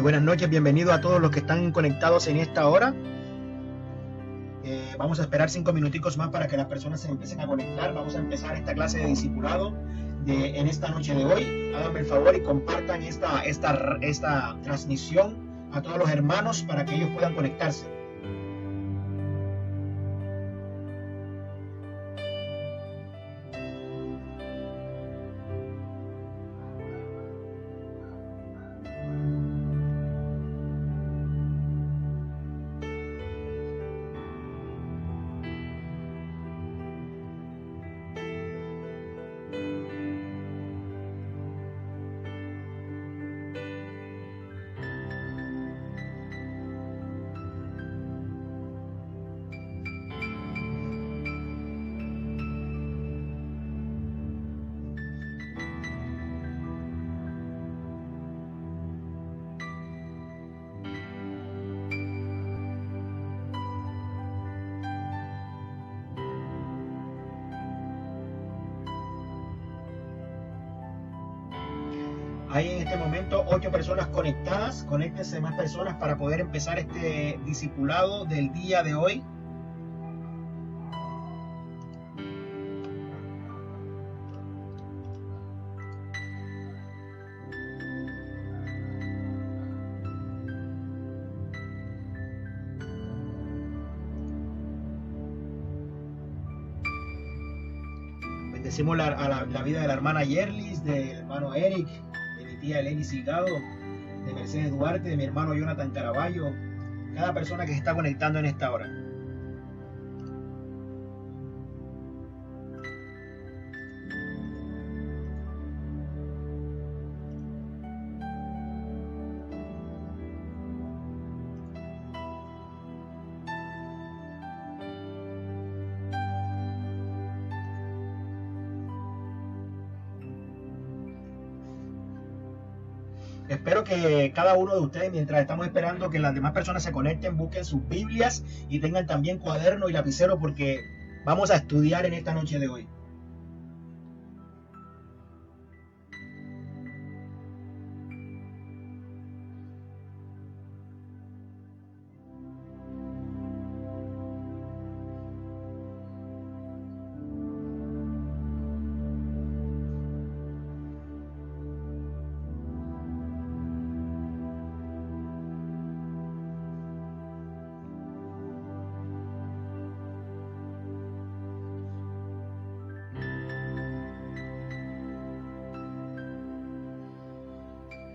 Muy buenas noches, bienvenidos a todos los que están conectados en esta hora. Vamos a esperar 5 minuticos más para que las personas se empiecen a conectar. Vamos a empezar esta clase de discipulado en esta noche de hoy. Háganme el favor y compartan esta transmisión a todos los hermanos para que ellos puedan conectarse. Hay en este momento 8 personas conectadas. Conéctense más personas para poder empezar este discipulado del día de hoy. Bendecimos la vida de la hermana Yerlis, del hermano Eric, tía Eleni Silgado, de Mercedes Duarte, de mi hermano Jonathan Caraballo, cada persona que se está conectando en esta hora. Espero que cada uno de ustedes, mientras estamos esperando que las demás personas se conecten, busquen sus Biblias y tengan también cuaderno y lapicero porque vamos a estudiar en esta noche de hoy.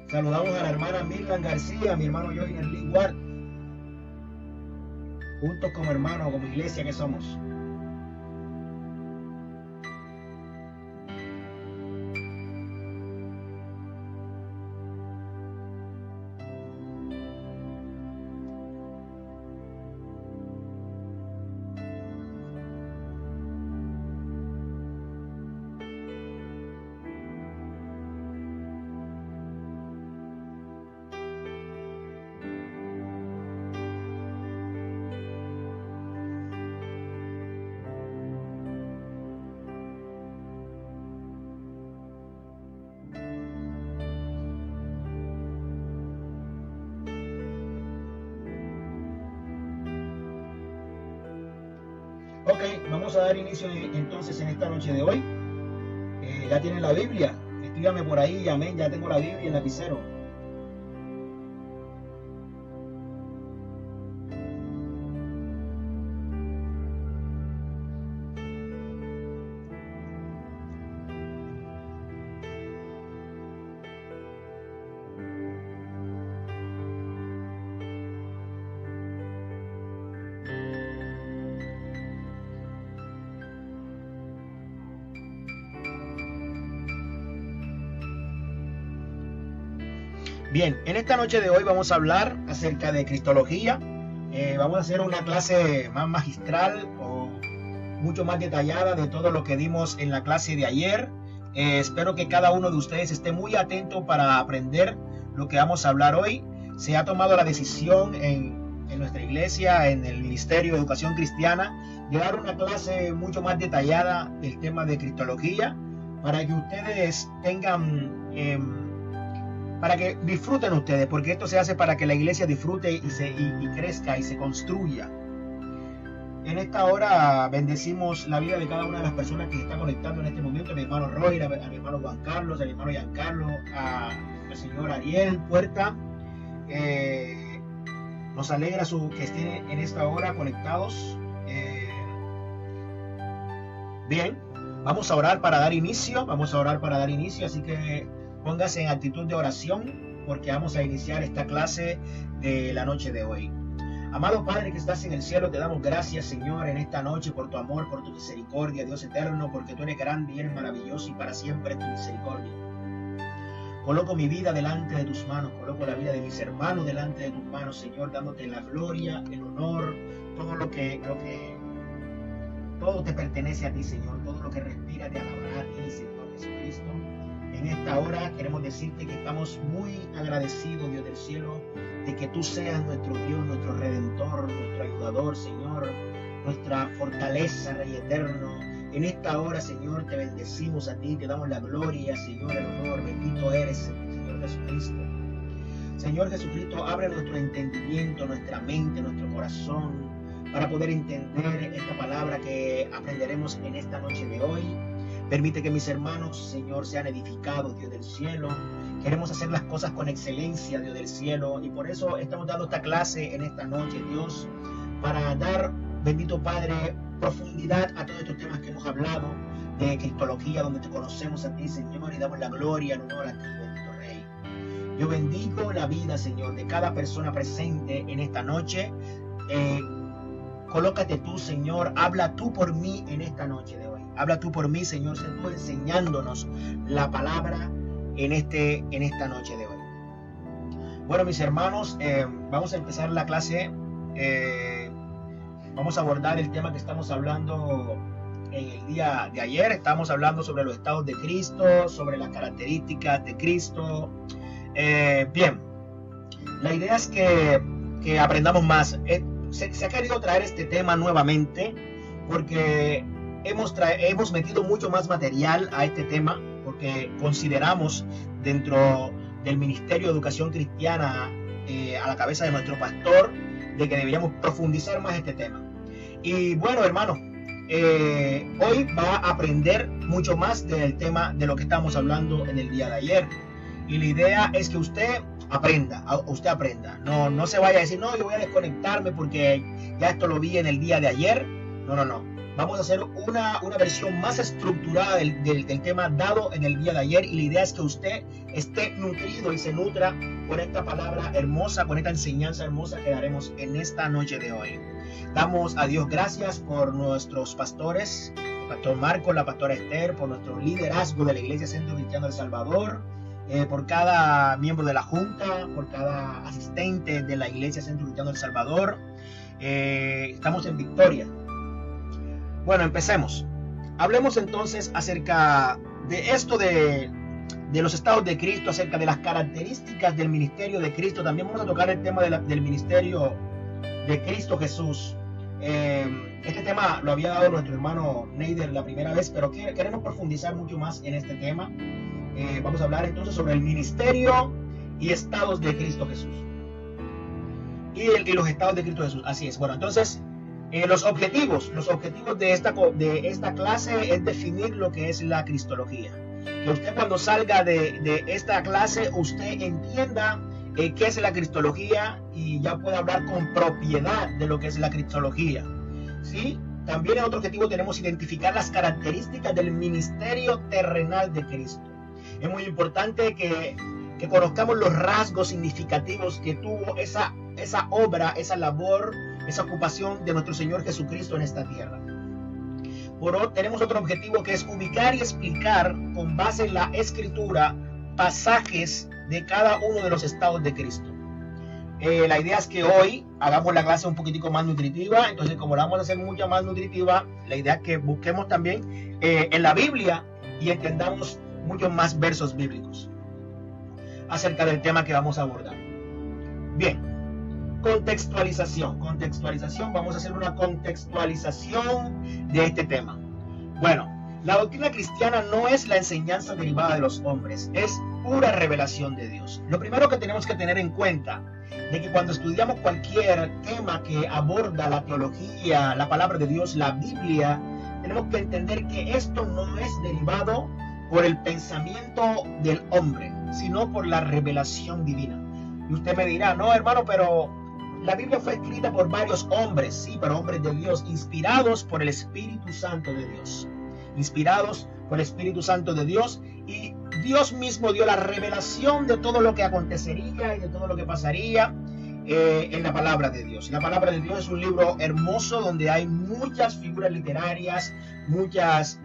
Saludamos a la hermana Mirlan García, a mi hermano Joiner Lee Ward, juntos como hermanos, como iglesia que somos. Ok, vamos a dar inicio entonces en esta noche de hoy. Ya tienen la Biblia, escríbame por ahí, amén, ya tengo la Biblia y el lapicero. Bien, en esta noche de hoy vamos a hablar acerca de Cristología. Vamos a hacer una clase más magistral o mucho más detallada de todo lo que dimos en la clase de ayer. Espero que cada uno de ustedes esté muy atento para aprender lo que vamos a hablar hoy. Se ha tomado la decisión en nuestra iglesia, en el Ministerio de Educación Cristiana, de dar una clase mucho más detallada del tema de Cristología para que ustedes tengan para que disfruten ustedes, porque esto se hace para que la iglesia disfrute y crezca y se construya. En esta hora bendecimos la vida de cada una de las personas que se están conectando en este momento, a mi hermano Roy, a mi hermano Juan Carlos, a mi hermano Giancarlo, al señor Ariel Puerta. Nos alegra que estén en esta hora conectados. Bien, vamos a orar para dar inicio, así que póngase en actitud de oración porque vamos a iniciar esta clase de la noche de hoy. Amado Padre que estás en el cielo, te damos gracias, Señor, en esta noche por tu amor, por tu misericordia, Dios eterno, porque tú eres grande y eres maravilloso y para siempre es tu misericordia. Coloco mi vida delante de tus manos, coloco la vida de mis hermanos delante de tus manos, Señor, dándote la gloria, el honor, todo te pertenece a ti, Señor, todo lo que respira te alabará a ti, Señor Jesucristo. En esta hora queremos decirte que estamos muy agradecidos, Dios del cielo, de que tú seas nuestro Dios, nuestro Redentor, nuestro ayudador, Señor, nuestra fortaleza, Rey eterno. En esta hora, Señor, te bendecimos a ti, te damos la gloria, Señor, el honor. Bendito eres, Señor Jesucristo. Señor Jesucristo, abre nuestro entendimiento, nuestra mente, nuestro corazón, para poder entender esta palabra que aprenderemos en esta noche de hoy. Permite que mis hermanos, Señor, sean edificados, Dios del cielo. Queremos hacer las cosas con excelencia, Dios del cielo, y por eso estamos dando esta clase en esta noche, Dios, para dar, bendito Padre, profundidad a todos estos temas que hemos hablado de cristología, donde te conocemos a ti, Señor, y damos la gloria, el honor a ti, bendito Rey. Yo bendigo la vida, Señor, de cada persona presente en esta noche. Colócate tú, Señor, habla tú por mí en esta noche de hoy. Habla tú por mí, Señor, sé tú enseñándonos la palabra en esta noche de hoy. Bueno, mis hermanos, vamos a empezar la clase. Vamos a abordar el tema que estamos hablando en el día de ayer. Estamos hablando sobre los estados de Cristo, sobre las características de Cristo. Bien, la idea es que aprendamos más. Se ha querido traer este tema nuevamente porque hemos metido mucho más material a este tema, porque consideramos dentro del Ministerio de Educación Cristiana, a la cabeza de nuestro pastor, de que deberíamos profundizar más este tema. Y bueno, hermano, hoy va a aprender mucho más del tema de lo que estamos hablando en el día de ayer. Y la idea es que usted aprenda. No se vaya a decir, no, yo voy a desconectarme porque ya esto lo vi en el día de ayer. No. Vamos a hacer una versión más estructurada del tema dado en el día de ayer, y la idea es que usted esté nutrido y se nutra con esta palabra hermosa, con esta enseñanza hermosa que daremos en esta noche de hoy. Damos a Dios gracias por nuestros pastores, el pastor Marco, la pastora Esther, por nuestro liderazgo de la Iglesia Centro Cristiano El Salvador, por cada miembro de la Junta, por cada asistente de la Iglesia Centro Cristiano El Salvador. Estamos en victoria. Bueno, empecemos. Hablemos entonces acerca de esto de los estados de Cristo, acerca de las características del ministerio de Cristo. También vamos a tocar el tema del ministerio de Cristo Jesús. Este tema lo había dado nuestro hermano Neider la primera vez, pero queremos profundizar mucho más en este tema. Vamos a hablar entonces sobre el ministerio y estados de Cristo Jesús. Y los estados de Cristo Jesús. Así es. Bueno, entonces, los objetivos de esta clase es definir lo que es la cristología. Que usted cuando salga de esta clase, usted entienda qué es la cristología y ya pueda hablar con propiedad de lo que es la cristología. ¿Sí? También en otro objetivo tenemos identificar las características del ministerio terrenal de Cristo. Es muy importante que conozcamos los rasgos significativos que tuvo esa obra, esa labor, esa ocupación de nuestro Señor Jesucristo en esta tierra. Tenemos otro objetivo que es ubicar y explicar con base en la Escritura pasajes de cada uno de los estados de Cristo. La idea es que hoy hagamos la clase un poquitico más nutritiva. Entonces, como la vamos a hacer mucho más nutritiva, la idea es que busquemos también en la Biblia y entendamos muchos más versos bíblicos acerca del tema que vamos a abordar. Bien. Contextualización, vamos a hacer una contextualización de este tema. Bueno, la doctrina cristiana no es la enseñanza derivada de los hombres, es pura revelación de Dios. Lo primero que tenemos que tener en cuenta de que cuando estudiamos cualquier tema que aborda la teología, la palabra de Dios, la Biblia, tenemos que entender que esto no es derivado por el pensamiento del hombre, sino por la revelación divina. Y usted me dirá, no hermano, pero la Biblia fue escrita por varios hombres, sí, pero hombres de Dios, inspirados por el Espíritu Santo de Dios. Inspirados por el Espíritu Santo de Dios, y Dios mismo dio la revelación de todo lo que acontecería y de todo lo que pasaría en la palabra de Dios. La palabra de Dios es un libro hermoso donde hay muchas figuras literarias, muchas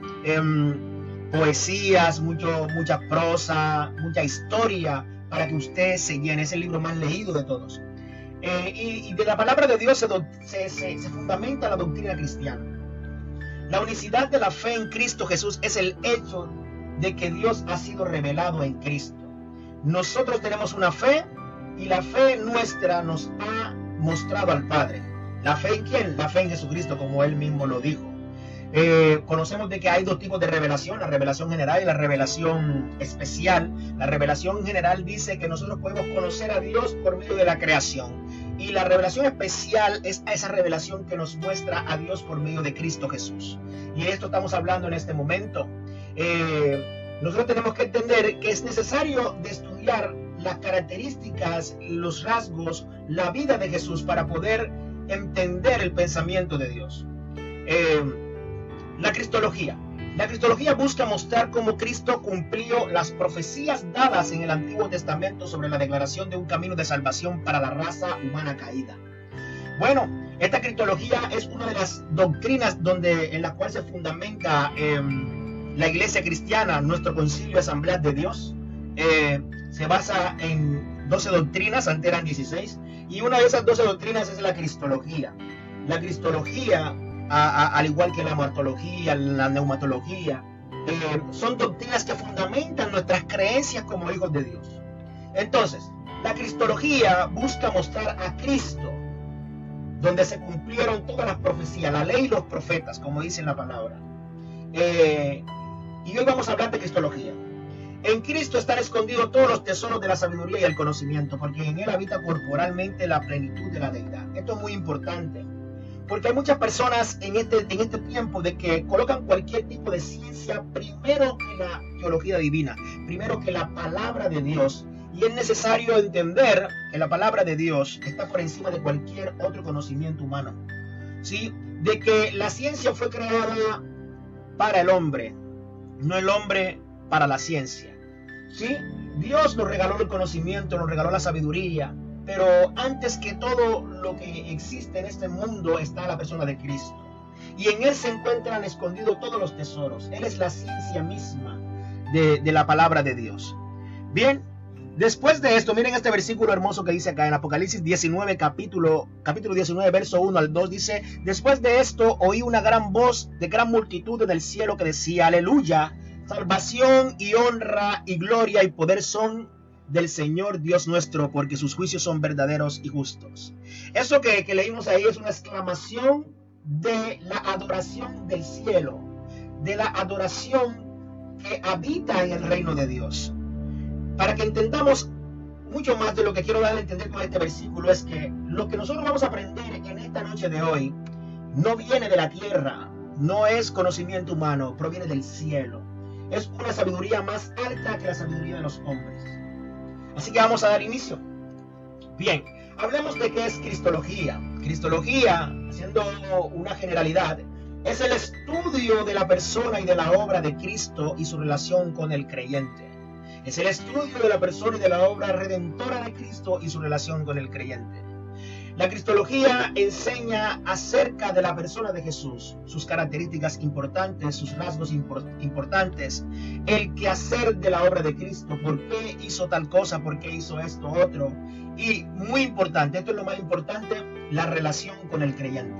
poesías, mucha prosa, mucha historia para que usted se llene. Es el libro más leído de todos. Y de la palabra de Dios se fundamenta la doctrina cristiana. La unicidad de la fe en Cristo Jesús es el hecho de que Dios ha sido revelado en Cristo. Nosotros tenemos una fe y la fe nuestra nos ha mostrado al Padre. ¿La fe en quién? La fe en Jesucristo, como Él mismo lo dijo. Conocemos de que hay dos tipos de revelación, la revelación general y la revelación especial. La revelación general dice que nosotros podemos conocer a Dios por medio de la creación. Y la revelación especial es esa revelación que nos muestra a Dios por medio de Cristo Jesús. Y de esto estamos hablando en este momento. Nosotros tenemos que entender que es necesario de estudiar las características, los rasgos, la vida de Jesús para poder entender el pensamiento de Dios. La cristología. La cristología busca mostrar cómo Cristo cumplió las profecías dadas en el Antiguo Testamento sobre la declaración de un camino de salvación para la raza humana caída. Bueno, esta cristología es una de las doctrinas en la cual se fundamenta la iglesia cristiana, nuestro concilio de Asamblea de Dios. Se basa en 12 doctrinas, antes eran 16, y una de esas 12 doctrinas es la cristología. La cristología, al igual que la martología, la neumatología, son doctrinas que fundamentan nuestras creencias como hijos de Dios. Entonces, la cristología busca mostrar a Cristo, donde se cumplieron todas las profecías, la ley y los profetas, como dice en la palabra. Y hoy vamos a hablar de cristología. En Cristo están escondidos todos los tesoros de la sabiduría y el conocimiento, porque en Él habita corporalmente la plenitud de la deidad. Esto es muy importante, porque hay muchas personas en este tiempo de que colocan cualquier tipo de ciencia primero que la teología divina, primero que la palabra de Dios. Y es necesario entender que la palabra de Dios está por encima de cualquier otro conocimiento humano. ¿Sí? De que la ciencia fue creada para el hombre, no el hombre para la ciencia. ¿Sí? Dios nos regaló el conocimiento, nos regaló la sabiduría, pero antes que todo lo que existe en este mundo está la persona de Cristo. Y en Él se encuentran escondidos todos los tesoros. Él es la ciencia misma de la palabra de Dios. Bien, después de esto, miren este versículo hermoso que dice acá en Apocalipsis 19, capítulo 19, verso 1 al 2, dice: después de esto oí una gran voz de gran multitud en el cielo que decía: aleluya, salvación y honra y gloria y poder son del Señor Dios nuestro, porque sus juicios son verdaderos y justos. Eso que leímos ahí es una exclamación de la adoración del cielo, de la adoración que habita en el reino de Dios. Para que entendamos mucho más de lo que quiero dar a entender con este versículo, es que lo que nosotros vamos a aprender en esta noche de hoy no viene de la tierra, no es conocimiento humano, proviene del cielo. Es una sabiduría más alta que la sabiduría de los hombres. Así que vamos a dar inicio. Bien, hablemos de qué es cristología. Cristología, siendo una generalidad, es el estudio de la persona y de la obra de Cristo y su relación con el creyente. Es el estudio de la persona y de la obra redentora de Cristo y su relación con el creyente. La cristología enseña acerca de la persona de Jesús, sus características importantes, sus rasgos importantes, el quehacer de la obra de Cristo, por qué hizo tal cosa, por qué hizo esto otro. Y muy importante, esto es lo más importante, la relación con el creyente.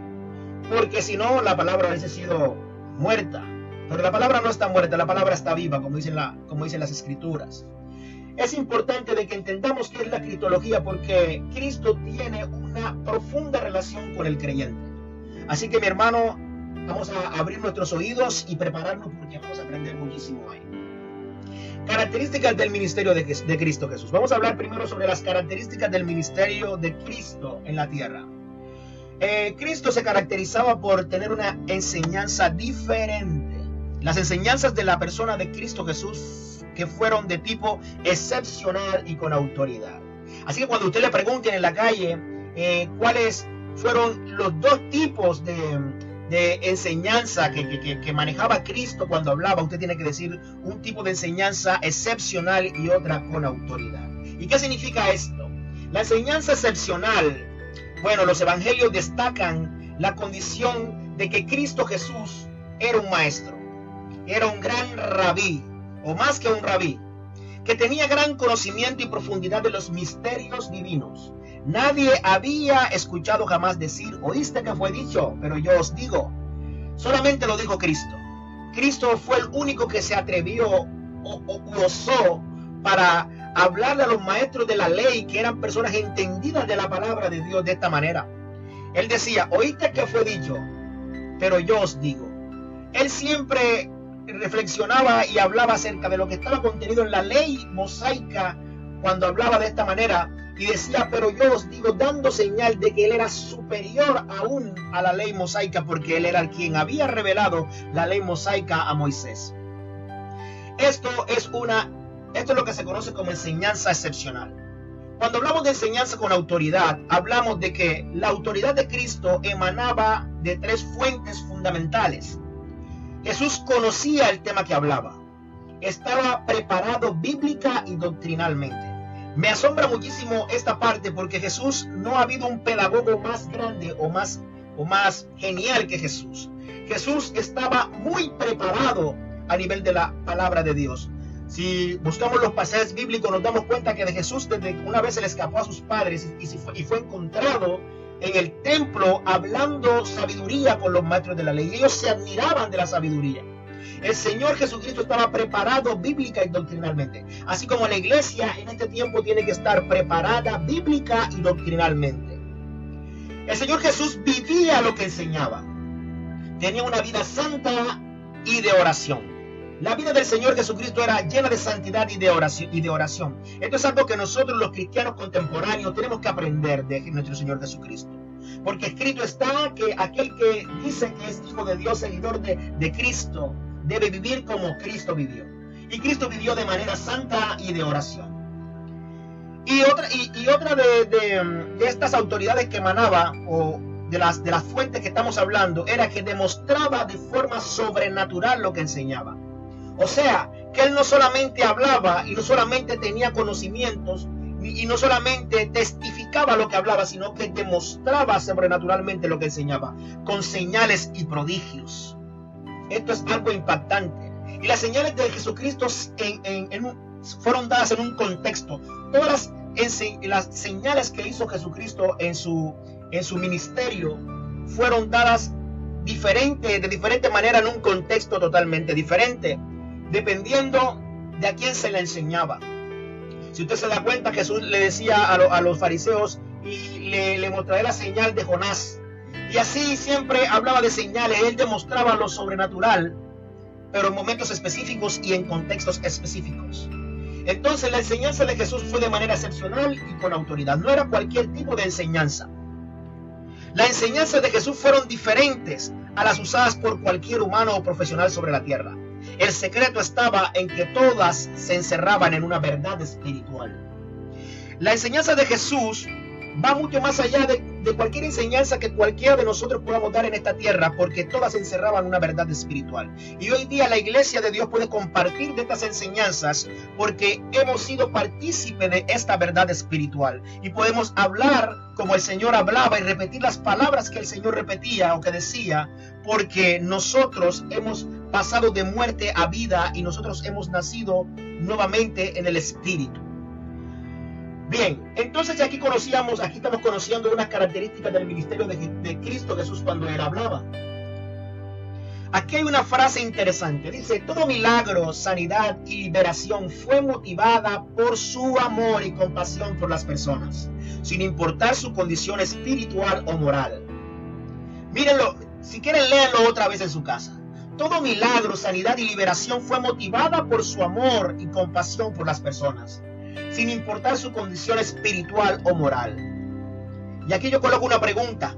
Porque si no, la palabra hubiese sido muerta. Pero la palabra no está muerta, la palabra está viva, como dicen las escrituras. Es importante de que entendamos qué es la cristología, porque Cristo tiene una profunda relación con el creyente. Así que, mi hermano, vamos a abrir nuestros oídos y prepararnos, porque vamos a aprender muchísimo ahí. Características del ministerio de Cristo Jesús. Vamos a hablar primero sobre las características del ministerio de Cristo en la tierra. Cristo se caracterizaba por tener una enseñanza diferente. Las enseñanzas de la persona de Cristo Jesús que fueron de tipo excepcional y con autoridad. Así que cuando usted le pregunten en la calle cuáles fueron los dos tipos de enseñanza que manejaba Cristo cuando hablaba, usted tiene que decir un tipo de enseñanza excepcional y otra con autoridad. ¿Y qué significa esto? La enseñanza excepcional, bueno, los evangelios destacan la condición de que Cristo Jesús era un maestro, era un gran rabí, o más que un rabí, que tenía gran conocimiento y profundidad de los misterios divinos. Nadie había escuchado jamás decir, oíste que fue dicho, pero yo os digo. Solamente lo dijo Cristo. Cristo fue el único que se atrevió o osó para hablarle a los maestros de la ley, que eran personas entendidas de la palabra de Dios, de esta manera. Él decía, oíste que fue dicho, pero yo os digo. Él siempre reflexionaba y hablaba acerca de lo que estaba contenido en la ley mosaica cuando hablaba de esta manera, y decía, pero yo os digo, dando señal de que él era superior aún a la ley mosaica, porque él era quien había revelado la ley mosaica a Moisés. Esto es lo que se conoce como enseñanza excepcional. Cuando hablamos de enseñanza con autoridad, hablamos de que la autoridad de Cristo emanaba de tres fuentes fundamentales. Jesús conocía el tema que hablaba. Estaba preparado bíblica y doctrinalmente. Me asombra muchísimo esta parte porque Jesús, no ha habido un pedagogo más grande o más genial que Jesús. Jesús estaba muy preparado a nivel de la palabra de Dios. Si buscamos los pasajes bíblicos, nos damos cuenta que de Jesús, desde que una vez se le escapó a sus padres y fue encontrado en el templo hablando sabiduría con los maestros de la ley. Ellos se admiraban de la sabiduría. El Señor Jesucristo estaba preparado bíblica y doctrinalmente. Así como la iglesia en este tiempo tiene que estar preparada bíblica y doctrinalmente. El Señor Jesús vivía lo que enseñaba. Tenía una vida santa y de oración. La vida del Señor Jesucristo era llena de santidad y de oración. Esto es algo que nosotros los cristianos contemporáneos tenemos que aprender de nuestro Señor Jesucristo. Porque escrito está que aquel que dice que es hijo de Dios, seguidor de Cristo, debe vivir como Cristo vivió. Y Cristo vivió de manera santa y de oración. Y otra de estas autoridades que emanaba, o de las fuentes que estamos hablando, era que demostraba de forma sobrenatural lo que enseñaba. O sea, que él no solamente hablaba y no solamente tenía conocimientos y no solamente testificaba lo que hablaba, sino que demostraba sobrenaturalmente lo que enseñaba, con señales y prodigios. Esto es algo impactante. Y las señales de Jesucristo fueron dadas en un contexto. Todas las señales que hizo Jesucristo en su ministerio fueron dadas de diferente manera en un contexto totalmente diferente, dependiendo de a quién se le enseñaba. Si usted se da cuenta, Jesús le decía a los fariseos, y le mostraré la señal de Jonás. Y así siempre hablaba de señales. Él demostraba lo sobrenatural, pero en momentos específicos y en contextos específicos. Entonces la enseñanza de Jesús fue de manera excepcional y con autoridad. No era cualquier tipo de enseñanza. Las enseñanzas de Jesús fueron diferentes a las usadas por cualquier humano o profesional sobre la tierra. El secreto estaba en que todas se encerraban en una verdad espiritual. La enseñanza de Jesús va mucho más allá de cualquier enseñanza que cualquiera de nosotros podamos dar en esta tierra, porque todas encerraban una verdad espiritual. Y hoy día la iglesia de Dios puede compartir de estas enseñanzas porque hemos sido partícipes de esta verdad espiritual. Y podemos hablar como el Señor hablaba y repetir las palabras que el Señor repetía o que decía, porque nosotros hemos pasado de muerte a vida y nosotros hemos nacido nuevamente en el Espíritu. Bien, entonces aquí estamos conociendo unas características del ministerio de Cristo Jesús cuando Él hablaba. Aquí hay una frase interesante. Dice, todo milagro, sanidad y liberación fue motivada por su amor y compasión por las personas, sin importar su condición espiritual o moral. Mírenlo, si quieren léanlo otra vez en su casa. todo milagro, sanidad y liberación fue motivada por su amor y compasión por las personas, sin importar su condición espiritual o moral. Y aquí yo coloco una pregunta: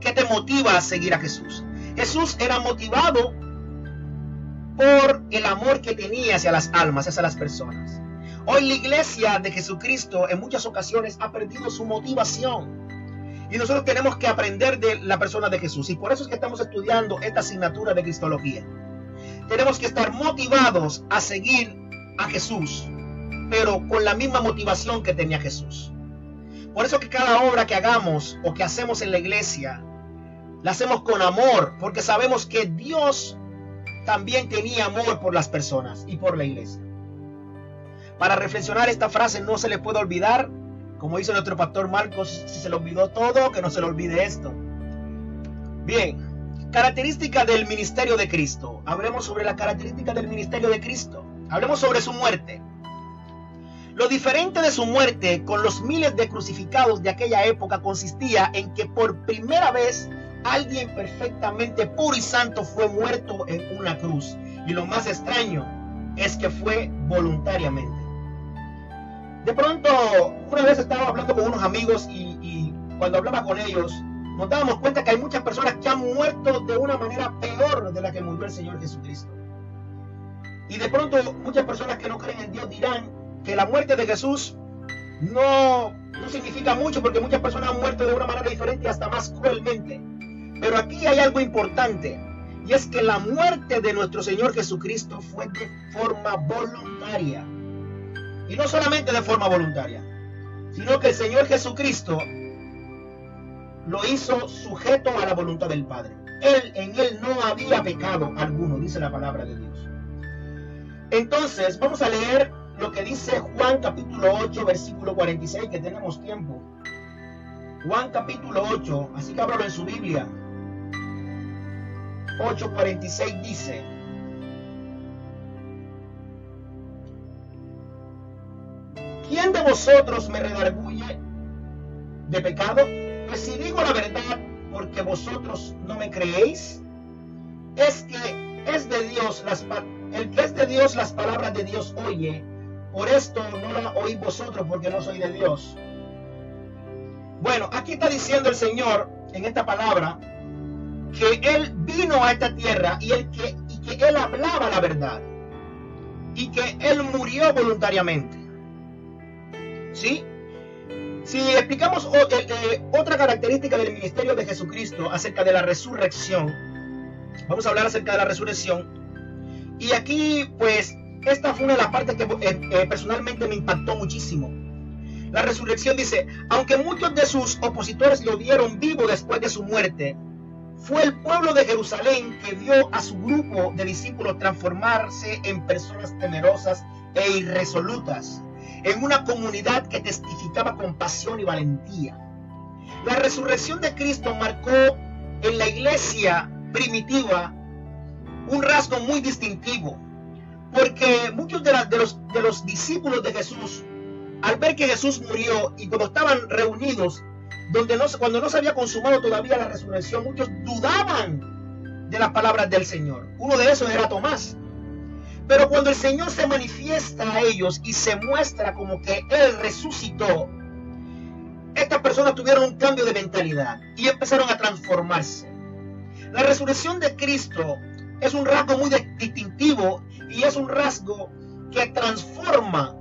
¿qué te motiva a seguir a Jesús? Jesús era motivado por el amor que tenía hacia las almas, hacia las personas. Hoy la iglesia de Jesucristo en muchas ocasiones ha perdido su motivación. Y nosotros tenemos que aprender de la persona de Jesús. Y por eso es que estamos estudiando esta asignatura de Cristología. Tenemos que estar motivados a seguir a Jesús, pero con la misma motivación que tenía Jesús. Por eso que cada obra que hagamos o que hacemos en la iglesia, la hacemos con amor, porque sabemos que Dios también tenía amor por las personas y por la iglesia. Para reflexionar esta frase no se le puede olvidar, como dice nuestro pastor Marcos, si se le olvidó todo, que no se le olvide esto. Bien, características del ministerio de Cristo. Hablemos sobre la característica del ministerio de Cristo. Hablemos sobre su muerte. Lo diferente de su muerte con los miles de crucificados de aquella época consistía en que por primera vez alguien perfectamente puro y santo fue muerto en una cruz. Y lo más extraño es que fue voluntariamente. De pronto, una vez estaba hablando con unos amigos y cuando hablaba con ellos, nos dábamos cuenta que hay muchas personas que han muerto de una manera peor de la que murió el Señor Jesucristo. Y de pronto, muchas personas que no creen en Dios dirán que la muerte de Jesús no significa mucho, porque muchas personas han muerto de una manera diferente y hasta más cruelmente. Pero aquí hay algo importante, y es que la muerte de nuestro Señor Jesucristo fue de forma voluntaria. Y no solamente de forma voluntaria, sino que el Señor Jesucristo lo hizo sujeto a la voluntad del Padre. En él no había pecado alguno, dice la palabra de Dios. Entonces, vamos a leer lo que dice Juan capítulo 8, versículo 46, que tenemos tiempo. Juan capítulo 8, así que ábralo en su Biblia. 8:46 dice: ¿quién de vosotros me redarguye de pecado? Pues si digo la verdad, porque vosotros no me creéis, es que es de Dios el que es de Dios las palabras de Dios oye. Por esto no la oís vosotros, porque no soy de Dios. Bueno, aquí está diciendo el Señor en esta palabra que Él vino a esta tierra y que Él hablaba la verdad y que Él murió voluntariamente. ¿Sí? Si explicamos otra característica del ministerio de Jesucristo acerca de la resurrección, vamos a hablar acerca de la resurrección. Y aquí, pues, esta fue una de las partes que personalmente me impactó muchísimo. La resurrección dice: aunque muchos de sus opositores lo vieron vivo después de su muerte, fue el pueblo de Jerusalén que vio a su grupo de discípulos transformarse en personas temerosas e irresolutas, en una comunidad que testificaba con pasión y valentía. La resurrección de Cristo marcó en la iglesia primitiva un rasgo muy distintivo, porque muchos de los discípulos de Jesús, al ver que Jesús murió y cuando estaban reunidos, cuando no se había consumado todavía la resurrección, muchos dudaban de las palabras del Señor. Uno de esos era Tomás. Pero cuando el Señor se manifiesta a ellos y se muestra como que Él resucitó, estas personas tuvieron un cambio de mentalidad y empezaron a transformarse. La resurrección de Cristo es un rasgo muy distintivo y es un rasgo que transforma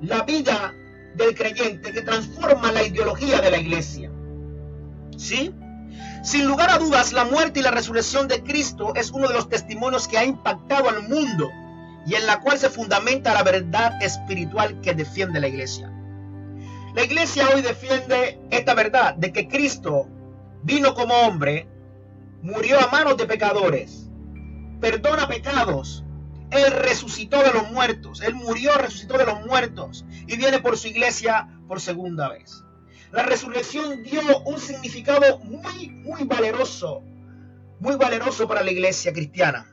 la vida del creyente, que transforma la ideología de la iglesia. ¿Sí? Sin lugar a dudas, la muerte y la resurrección de Cristo es uno de los testimonios que ha impactado al mundo y en la cual se fundamenta la verdad espiritual que defiende la iglesia. La iglesia hoy defiende esta verdad de que Cristo vino como hombre, murió a manos de pecadores, perdona pecados, Él resucitó de los muertos, Él murió, resucitó de los muertos y viene por su iglesia por segunda vez. La resurrección dio un significado muy valeroso para la iglesia cristiana.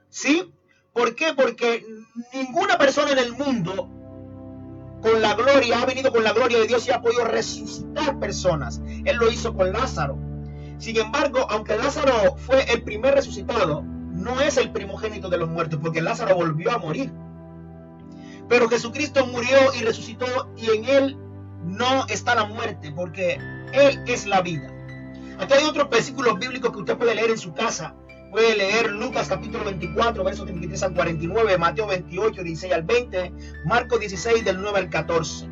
¿Sí? ¿Por qué? Porque ninguna persona en el mundo ha venido con la gloria de Dios y ha podido resucitar personas. Él lo hizo con Lázaro. Sin embargo, aunque Lázaro fue el primer resucitado, no es el primogénito de los muertos, porque Lázaro volvió a morir. Pero Jesucristo murió y resucitó, y en Él no está la muerte, porque Él es la vida. Aquí hay otros versículos bíblicos que usted puede leer en su casa. Puede leer Lucas capítulo 24, versos 33 al 49, Mateo 28, 16 al 20, Marcos 16, del 9 al 14.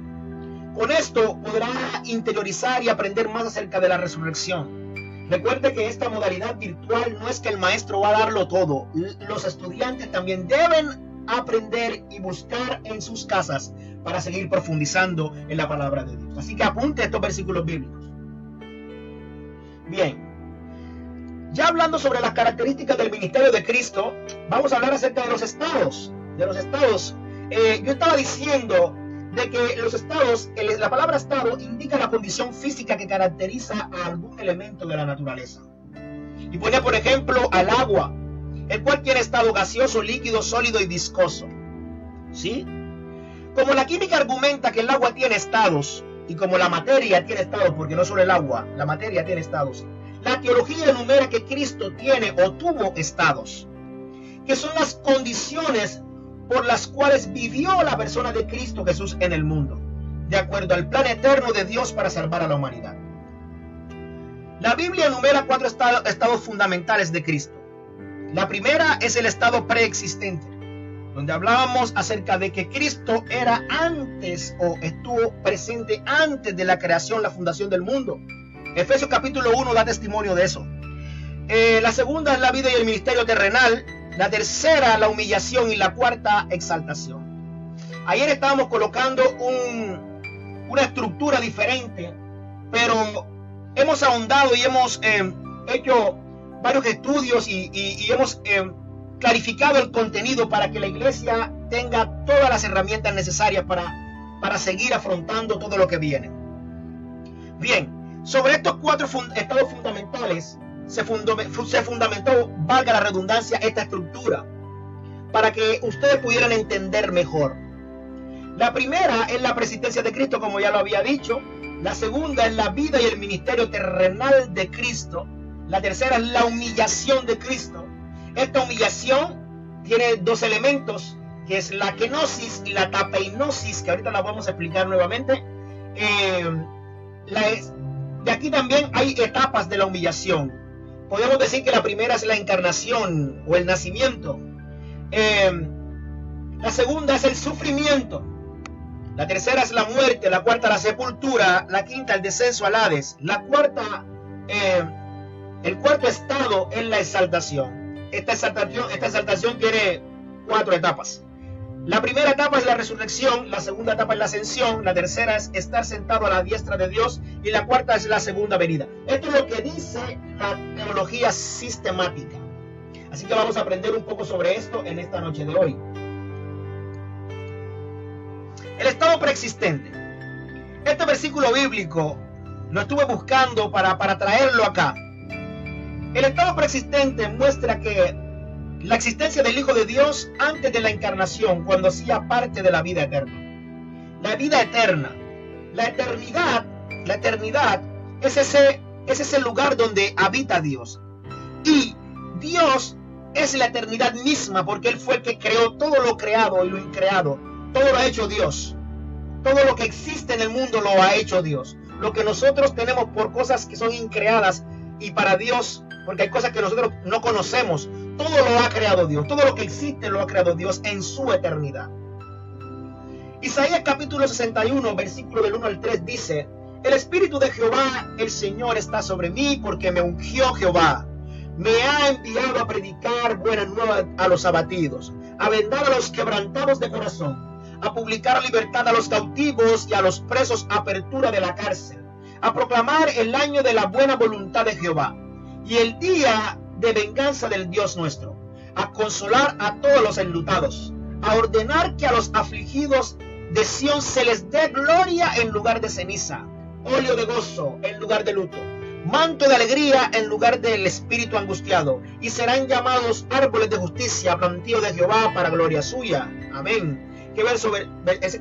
Con esto podrá interiorizar y aprender más acerca de la resurrección. Recuerde que esta modalidad virtual no es que el maestro va a darlo todo. Los estudiantes también deben aprender y buscar en sus casas para seguir profundizando en la palabra de Dios. Así que apunte estos versículos bíblicos. Bien, ya hablando sobre las características del ministerio de Cristo, vamos a hablar acerca de los estados. Yo estaba diciendo de que los estados, la palabra estado indica la condición física que caracteriza a algún elemento de la naturaleza. Y ponía por ejemplo al agua, el cual tiene estado gaseoso, líquido, sólido y viscoso. ¿Sí? Como la química argumenta que el agua tiene estados, y como la materia tiene estados, porque no solo el agua, la materia tiene estados, la teología enumera que Cristo tiene o tuvo estados, que son las condiciones por las cuales vivió la persona de Cristo Jesús en el mundo, de acuerdo al plan eterno de Dios para salvar a la humanidad. La Biblia enumera 4 estados fundamentales de Cristo. La primera es el estado preexistente, donde hablábamos acerca de que Cristo era antes o estuvo presente antes de la creación, la fundación del mundo. Efesios capítulo 1 da testimonio de eso. La segunda es la vida y el ministerio terrenal. La tercera, la humillación, y la cuarta, exaltación. Ayer estábamos colocando una estructura diferente, pero hemos ahondado y hemos hecho varios estudios y hemos clarificado el contenido para que la iglesia tenga todas las herramientas necesarias para seguir afrontando todo lo que viene. Bien, sobre estos 4 estados fundamentales se fundamentó, valga la redundancia, esta estructura para que ustedes pudieran entender mejor. La primera es la preexistencia de Cristo, como ya lo había dicho. La segunda es la vida y el ministerio terrenal de Cristo. La tercera es la humillación de Cristo. Esta humillación tiene 2 elementos, que es la kenosis y la tapeinosis, que ahorita la vamos a explicar nuevamente. De aquí también hay etapas de la humillación. Podemos decir que la primera es la encarnación o el nacimiento. La segunda es el sufrimiento. La tercera es la muerte. La cuarta, la sepultura. La quinta, el descenso al Hades. La cuarta, el cuarto estado es la exaltación. Esta exaltación tiene 4 etapas. La primera etapa es la resurrección, la segunda etapa es la ascensión, la tercera es estar sentado a la diestra de Dios y la cuarta es la segunda venida. Esto es lo que dice la teología sistemática. Así que vamos a aprender un poco sobre esto en esta noche de hoy. El estado preexistente. Este versículo bíblico lo estuve buscando para traerlo acá. El estado preexistente muestra que la existencia del Hijo de Dios antes de la encarnación, cuando hacía parte de la vida eterna. La vida eterna, la eternidad es ese lugar donde habita Dios. Y Dios es la eternidad misma, porque Él fue el que creó todo lo creado y lo increado. Todo lo ha hecho Dios. Todo lo que existe en el mundo lo ha hecho Dios. Lo que nosotros tenemos por cosas que son increadas y para Dios, porque hay cosas que nosotros no conocemos, todo lo ha creado Dios. Todo lo que existe lo ha creado Dios en su eternidad. Isaías capítulo 61, versículo del 1 al 3 dice: el Espíritu de Jehová, el Señor, está sobre mí, porque me ungió Jehová. Me ha enviado a predicar buenas nuevas a los abatidos, a vendar a los quebrantados de corazón, a publicar libertad a los cautivos y a los presos apertura de la cárcel, a proclamar el año de la buena voluntad de Jehová y el día de venganza del Dios nuestro, a consolar a todos los enlutados, a ordenar que a los afligidos de Sión se les dé gloria en lugar de ceniza, óleo de gozo en lugar de luto, manto de alegría en lugar del espíritu angustiado, y serán llamados árboles de justicia, plantío de Jehová para gloria suya. Amén. Qué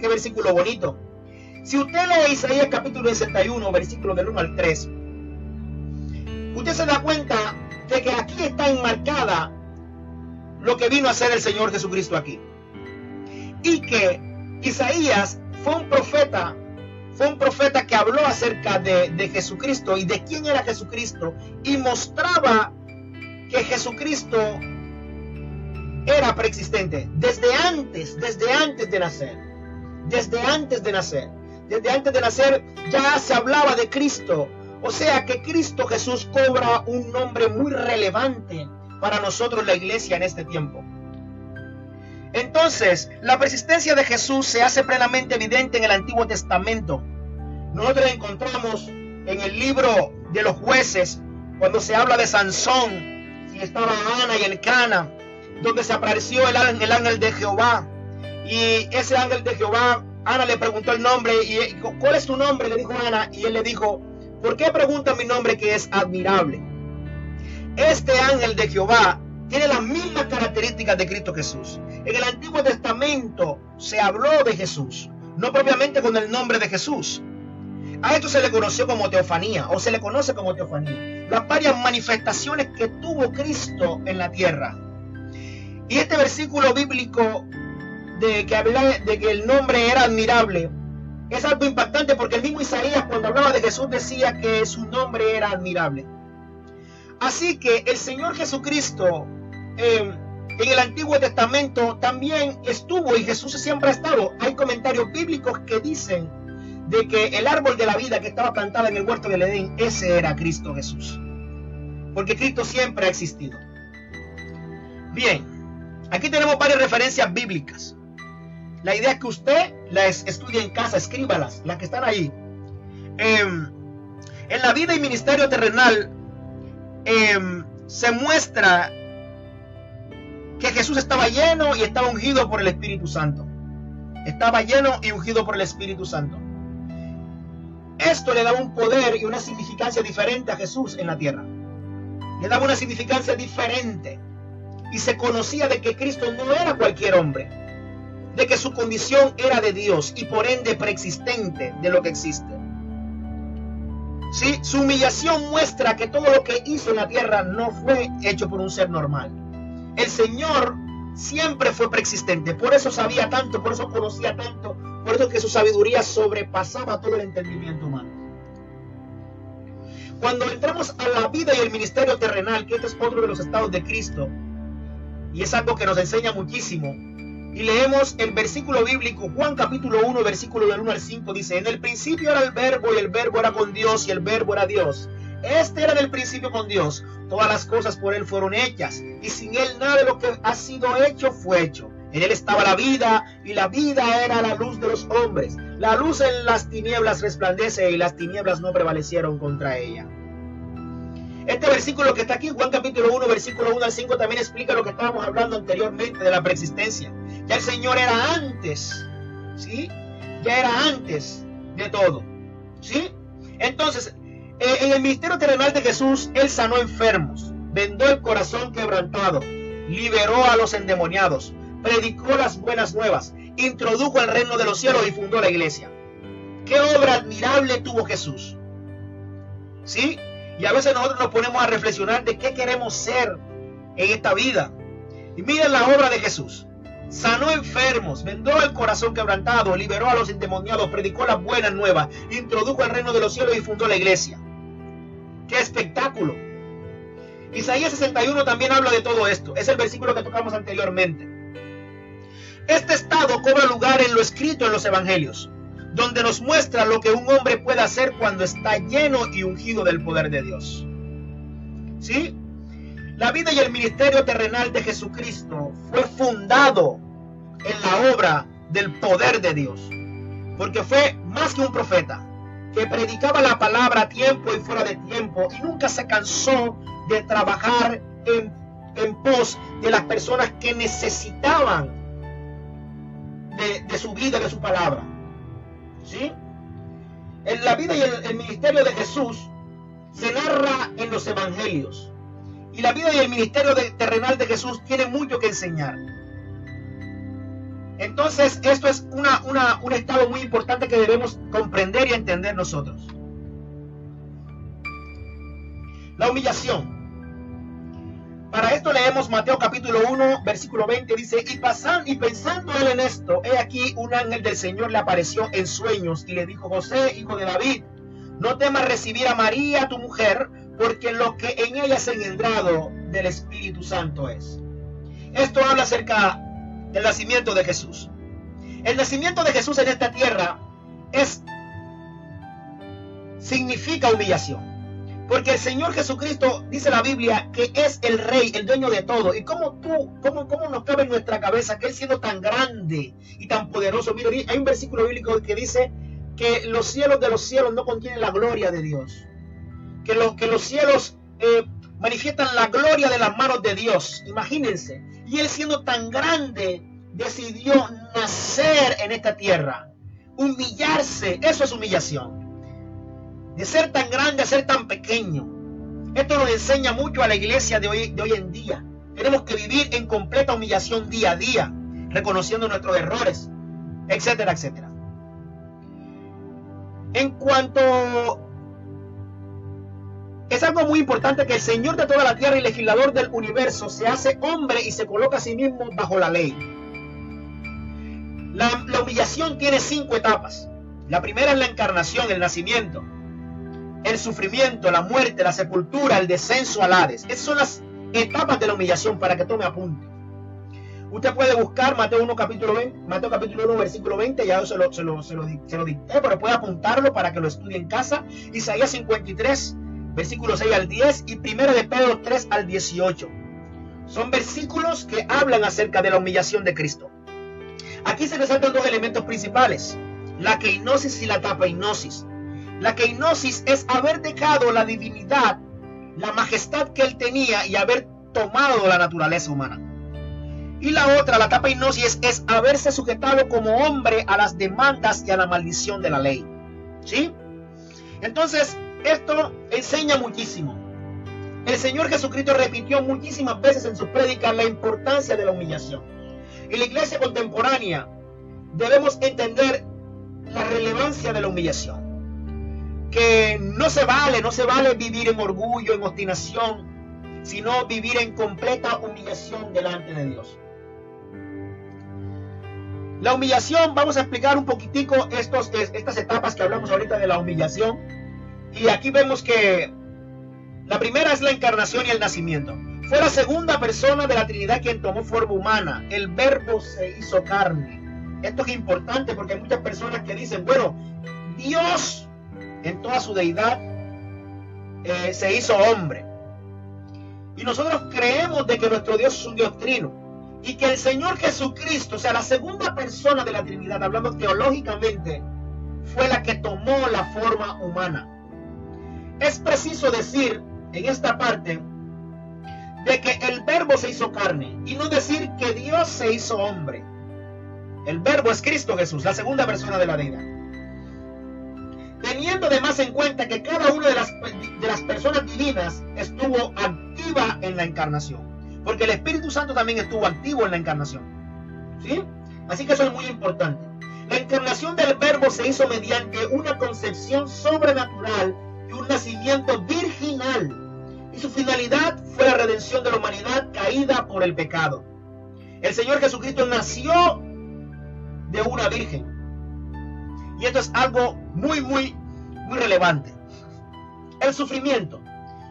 versículo bonito. Si usted lee Isaías capítulo 61, versículo del 1 al 3, usted se da cuenta de que aquí está enmarcada lo que vino a hacer el Señor Jesucristo aquí. Y que Isaías fue un profeta que habló acerca de Jesucristo y de quién era Jesucristo, y mostraba que Jesucristo era preexistente desde antes de nacer. Desde antes de nacer ya se hablaba de Cristo. O sea que Cristo Jesús cobra un nombre muy relevante para nosotros, la iglesia, en este tiempo. Entonces, la persistencia de Jesús se hace plenamente evidente en el Antiguo Testamento. Nosotros encontramos en el libro de los Jueces, cuando se habla de Sansón, y estaba Ana y Elcana, donde se apareció el ángel de Jehová. Y ese ángel de Jehová, Ana le preguntó el nombre, y ¿cuál es tu nombre?, le dijo Ana, y él le dijo: ¿por qué pregunta mi nombre, que es admirable? Este ángel de Jehová tiene las mismas características de Cristo Jesús. En el Antiguo Testamento se habló de Jesús, no propiamente con el nombre de Jesús. A esto se le conoció como teofanía, o se le conoce como teofanía, las varias manifestaciones que tuvo Cristo en la tierra. Y este versículo bíblico que habla de que el nombre era admirable es algo impactante, porque el mismo Isaías, cuando hablaba de Jesús, decía que su nombre era admirable. Así que el Señor Jesucristo en el Antiguo Testamento también estuvo, y Jesús siempre ha estado. Hay comentarios bíblicos que dicen de que el árbol de la vida que estaba plantado en el huerto del Edén, ese era Cristo Jesús, porque Cristo siempre ha existido. Bien, aquí tenemos varias referencias bíblicas. La idea es que usted las estudie en casa, escríbalas, las que están ahí. En la vida y ministerio terrenal se muestra que Jesús estaba lleno y estaba ungido por el Espíritu Santo. Estaba lleno y ungido por el Espíritu Santo. Esto le daba un poder y una significancia diferente a Jesús en la tierra. Le daba una significancia diferente. Y se conocía de que Cristo no era cualquier hombre, de que su condición era de Dios y por ende preexistente de lo que existe. ¿Sí? Su humillación muestra que todo lo que hizo en la tierra no fue hecho por un ser normal. El Señor siempre fue preexistente, por eso sabía tanto, por eso conocía tanto, por eso que su sabiduría sobrepasaba todo el entendimiento humano. Cuando entramos a la vida y el ministerio terrenal, que este es otro de los estados de Cristo, y es algo que nos enseña muchísimo, y leemos el versículo bíblico, Juan capítulo 1, versículo del 1 al 5, dice: en el principio era el verbo, y el verbo era con Dios, y el verbo era Dios. Este era en el principio con Dios. Todas las cosas por Él fueron hechas, y sin Él nada de lo que ha sido hecho fue hecho. En Él estaba la vida, y la vida era la luz de los hombres. La luz en las tinieblas resplandece, y las tinieblas no prevalecieron contra ella. Este versículo que está aquí, Juan capítulo 1, versículo 1 al 5, también explica lo que estábamos hablando anteriormente de la preexistencia. Ya el Señor era antes, ¿sí? Ya era antes de todo, ¿sí? Entonces, en el ministerio terrenal de Jesús, Él sanó enfermos, vendó el corazón quebrantado, liberó a los endemoniados, predicó las buenas nuevas, introdujo el reino de los cielos y fundó la iglesia. ¿Qué obra admirable tuvo Jesús? ¿Sí? Y a veces nosotros nos ponemos a reflexionar de qué queremos ser en esta vida. Y miren la obra de Jesús. Sanó enfermos, vendó el corazón quebrantado, liberó a los endemoniados, predicó las buenas nuevas, introdujo el reino de los cielos y fundó la iglesia. ¡Qué espectáculo! Isaías 61 también habla de todo esto. Es el versículo que tocamos anteriormente. Este estado cobra lugar en lo escrito en los evangelios, donde nos muestra lo que un hombre puede hacer cuando está lleno y ungido del poder de Dios. ¿Sí? La vida y el ministerio terrenal de Jesucristo fue fundado en la obra del poder de Dios, porque fue más que un profeta, que predicaba la palabra a tiempo y fuera de tiempo, y nunca se cansó de trabajar en pos de las personas que necesitaban de su vida, de su palabra. ¿Sí? En la vida y el ministerio de Jesús se narra en los evangelios, y la vida y el ministerio terrenal de Jesús tiene mucho que enseñar. Entonces esto es un estado muy importante que debemos comprender y entender nosotros. La humillación. Para esto leemos Mateo capítulo 1, versículo 20, dice, y pensando él en esto, he aquí un ángel del Señor le apareció en sueños y le dijo, José, hijo de David, no temas recibir a María, tu mujer, porque lo que en ella es engendrado del Espíritu Santo es. Esto habla acerca del nacimiento de Jesús. El nacimiento de Jesús en esta tierra significa humillación. Porque el Señor Jesucristo, dice la Biblia, que es el Rey, el dueño de todo. Y cómo nos cabe en nuestra cabeza que Él siendo tan grande y tan poderoso. Mire, hay un versículo bíblico que dice que los cielos de los cielos no contienen la gloria de Dios. Que los cielos manifiestan la gloria de las manos de Dios. Imagínense. Y Él siendo tan grande, decidió nacer en esta tierra. Humillarse, eso es humillación. De ser tan grande a ser tan pequeño. Esto nos enseña mucho a la iglesia de hoy en día. Tenemos que vivir en completa humillación día a día, reconociendo nuestros errores, etcétera, etcétera. En cuanto... Es algo muy importante que el Señor de toda la tierra y legislador del universo se hace hombre y se coloca a sí mismo bajo la ley. La humillación tiene 5 etapas. La primera es la encarnación, el nacimiento. El sufrimiento, la muerte, la sepultura, el descenso al Hades. Esas son las etapas de la humillación para que tome apunte. Usted puede buscar Mateo 1 capítulo 1 versículo 20, ya se lo dicté, pero puede apuntarlo para que lo estudie en casa. Isaías 53, versículos 6 al 10 y 1 de Pedro 3 al 18. Son versículos que hablan acerca de la humillación de Cristo. Aquí se resaltan 2 elementos principales, la keinosis y la tapeinosis. La keinosis es haber dejado la divinidad, la majestad que él tenía y haber tomado la naturaleza humana. Y la otra, la tapeinosis, es haberse sujetado como hombre a las demandas y a la maldición de la ley. ¿Sí? Entonces, esto enseña muchísimo. El Señor Jesucristo repitió muchísimas veces en sus prédicas la importancia de la humillación. En la iglesia contemporánea debemos entender la relevancia de la humillación. Que no se vale vivir en orgullo, en obstinación, sino vivir en completa humillación delante de Dios. La humillación, vamos a explicar un poquitico estas etapas que hablamos ahorita de la humillación. Y aquí vemos que la primera es la encarnación y el nacimiento. Fue la segunda persona de la Trinidad quien tomó forma humana. El Verbo se hizo carne. Esto es importante porque hay muchas personas que dicen, bueno, Dios en toda su deidad se hizo hombre. Y nosotros creemos de que nuestro Dios es un Dios trino. Y que el Señor Jesucristo, o sea, la segunda persona de la Trinidad, hablando teológicamente, fue la que tomó la forma humana. Es preciso decir en esta parte de que el Verbo se hizo carne y no decir que Dios se hizo hombre. El Verbo es Cristo Jesús, la segunda persona de la deidad. Teniendo además en cuenta que cada una de las personas divinas estuvo activa en la encarnación. Porque el Espíritu Santo también estuvo activo en la encarnación. ¿Sí? Así que eso es muy importante. La encarnación del Verbo se hizo mediante una concepción sobrenatural y un nacimiento virginal. Y su finalidad fue la redención de la humanidad caída por el pecado. El Señor Jesucristo nació de una virgen. Y esto es algo muy relevante. El sufrimiento.